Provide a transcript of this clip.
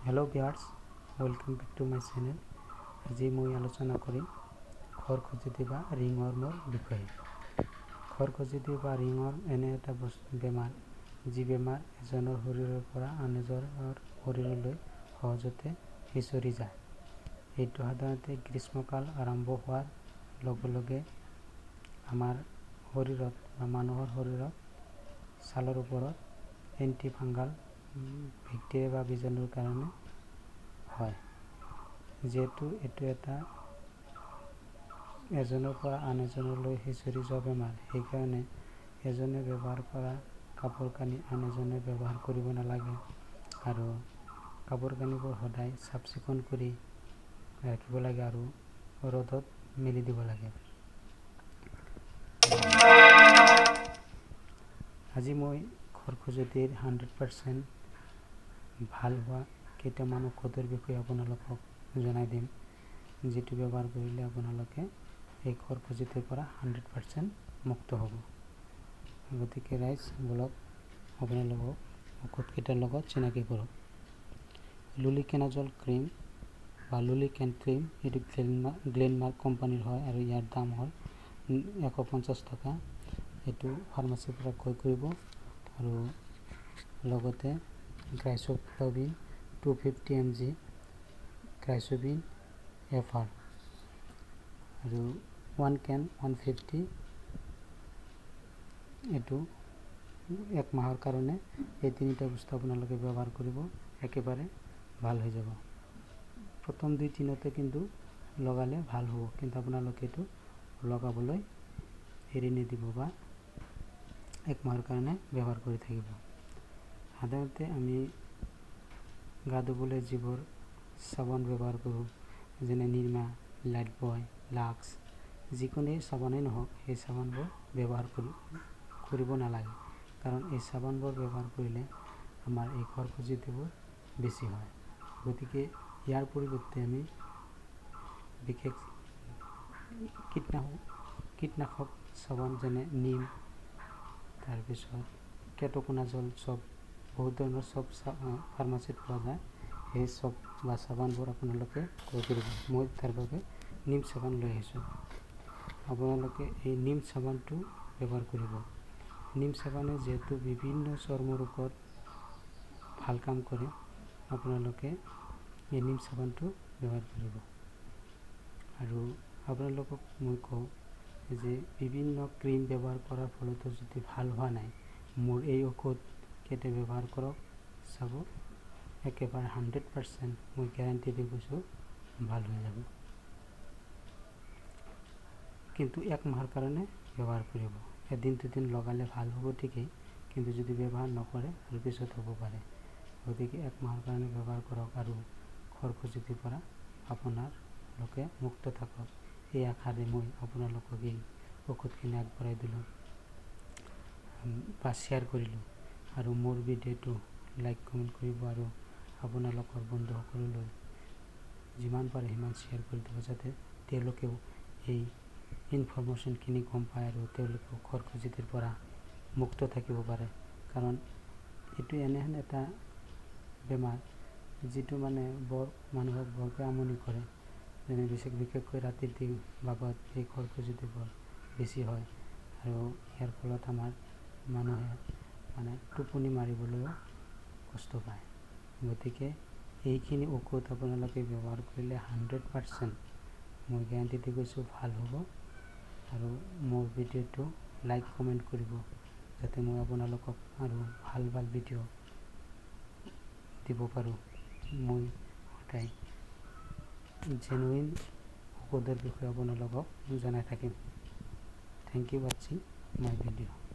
Hello viewers, welcome back to my channel. आज मैं आलोचना करिम खरखजुती बा रिंगवर्মৰ বিষয়ে। खरखजुती बा रिंगवर्ম एने এটা बेमार जी बेमार एजনৰ শৰীৰৰ পৰা আন এজনৰ শৰীৰলৈ সহজতে সিঁচৰি যায়। এইটো সাধাৰণতে গ্ৰীষ্মকাল আৰম্ভ হোৱাৰ লগে লগে আমাৰ শৰীৰত বা মানুহৰ শৰীৰত ছালৰ ওপৰত এন্টিফাঙ্গাল ব্যাক্টেৰিয়া বা বীজাণুৰ কাৰণে হয়। যেহেতু এইটো এটা এজনৰ পৰা আন এজনলৈ সিঁচৰি যোৱা বেমাৰ, সেইকাৰণে এজনে ব্যৱহাৰ কৰা কাপোৰ কানি আন এজনে ব্যৱহাৰ কৰিব নালাগে আৰু কাপোৰ কানিবোৰ সদায় চাফ চিকুণ কৰি ৰাখিব লাগে আৰু ৰ'দত মেলি দিব লাগে। আজি মই খৰখজুতিৰ 100% ভাল হোৱা কেইটামান ঔষধৰ বিষয়ে আপোনালোকক জনাই দিম, যিটো ব্যৱহাৰ কৰিলে আপোনালোকে এই খৰখজুতিৰ পৰা 100% মুক্ত হ'ব। গতিকে ৰাইজ বলক আপোনালোকক ঔষধকেইটাৰ লগত চিনাকি কৰক। লুলিকেনাজল ক্ৰীম বা লুলিকেন ক্ৰীম, এইটো গ্লেনমাৰ্ক কোম্পানীৰ হয় আৰু ইয়াৰ দাম হ'ল 150 টকা। এইটো ফাৰ্মাচীৰ পৰা ক্ৰয় কৰিব আৰু লগতে গ্লাইচোফ্লাভিন 250 mg, গ্লাইচোবিন FR আৰু 1 can 150, এইটো 1 মাহৰ কাৰণে এই তিনিটা বস্তু আপোনালোকে ব্যৱহাৰ কৰিব, একেবাৰে ভাল হৈ যাব। প্ৰথম 2 দিনতে কিন্তু লগালে ভাল হ'ব, কিন্তু আপোনালোকে এইটো লগাবলৈ এৰি নিদিব বা 1 মাহৰ কাৰণে ব্যৱহাৰ কৰি থাকিব। সাধাৰণতে আমি গা ধুবলৈ যিবোৰ চাবোন ব্যৱহাৰ কৰোঁ, যেনে নিৰ্মা, লাইট বয়, লাক্স, যিকোনো চাবোনেই নহওক, সেই চাবোনবোৰ ব্যৱহাৰ কৰিব নালাগে, কাৰণ এই চাবোনবোৰ ব্যৱহাৰ কৰিলে আমাৰ এই খৰখজুতিবোৰ বেছি হয়। গতিকে ইয়াৰ পৰিৱৰ্তে আমি বিশেষ কীটনাশক চাবোন যেনে নিম, তাৰপিছত কেটকোনাজল, চব বহুত ধৰণৰ চব ফাৰ্মাচীত পোৱা যায়। সেই চব বা চাবোনবোৰ আপোনালোকে ক্ৰয় কৰিব। মই তাৰ বাবে নিম চাবোন লৈ আহিছোঁ। আপোনালোকে এই নিম চাবোনটো ব্যৱহাৰ কৰিব। নিম চাবোনে যিহেতু বিভিন্ন চৰ্ম ৰোগত ভাল কাম কৰে, আপোনালোকে এই নিম চাবোনটো ব্যৱহাৰ কৰিব। আৰু আপোনালোকক মই কওঁ যে বিভিন্ন ক্ৰীম ব্যৱহাৰ কৰাৰ ফলতো যদি ভাল হোৱা নাই, মোৰ এই ঔষধ কেইটা ব্যৱহাৰ কৰক, চাব একেবাৰে 100% মই গ্যাৰাণ্টি দি কৈছোঁ ভাল হৈ যাব। কিন্তু 1 মাহৰ কাৰণে ব্যৱহাৰ কৰিব। এদিন দুদিন লগালে ভাল হ'ব ঠিকেই, কিন্তু যদি ব্যৱহাৰ নকৰে আৰু পিছত হ'ব পাৰে। গতিকে 1 মাহৰ কাৰণে ব্যৱহাৰ কৰক আৰু খৰখজুতিৰ পৰা আপোনালোকে মুক্ত থাকক। এই আশাৰে মই আপোনালোকক এই ঔষধখিনি আগবঢ়াই দিলোঁ বা শ্বেয়াৰ কৰিলোঁ। আৰু মোৰ ভিডিঅ'টো লাইক কমেণ্ট কৰিব আৰু আপোনালোকৰ বন্ধুসকললৈ যিমান পাৰে সিমান শ্বেয়াৰ কৰি দিব, যাতে তেওঁলোকেও এই ইনফৰমেশ্যনখিনি গম পায় আৰু তেওঁলোকেও খৰখজুতিৰ পৰা মুক্ত থাকিব পাৰে। কাৰণ এইটো এনেহেন এটা বেমাৰ যিটো মানে মানুহক বৰকৈ আমনি কৰে, যেনে বিশেষকৈ ৰাতিৰ ভাগত এই খৰখজুতিবোৰ বেছি হয় আৰু ইয়াৰ ফলত আমাৰ মানুহে মানে টোপনি মাৰিবলৈও কষ্ট পায়। গতিকে এইখিনি ঔষধ আপোনালোকে ব্যৱহাৰ কৰিলে 100% মই গ্যাৰাণ্টি দি কৈছোঁ ভাল হ'ব। আৰু মোৰ ভিডিঅ'টো লাইক কমেণ্ট কৰিব, যাতে মই আপোনালোকক আৰু ভাল ভাল ভিডিঅ' দিব পাৰোঁ। মই সদায় জেনুইন ঔষধৰ বিষয়ে আপোনালোকক জনাই থাকিম। থ্যাংক ইউ ৱাচিং মাই ভিডিঅ'।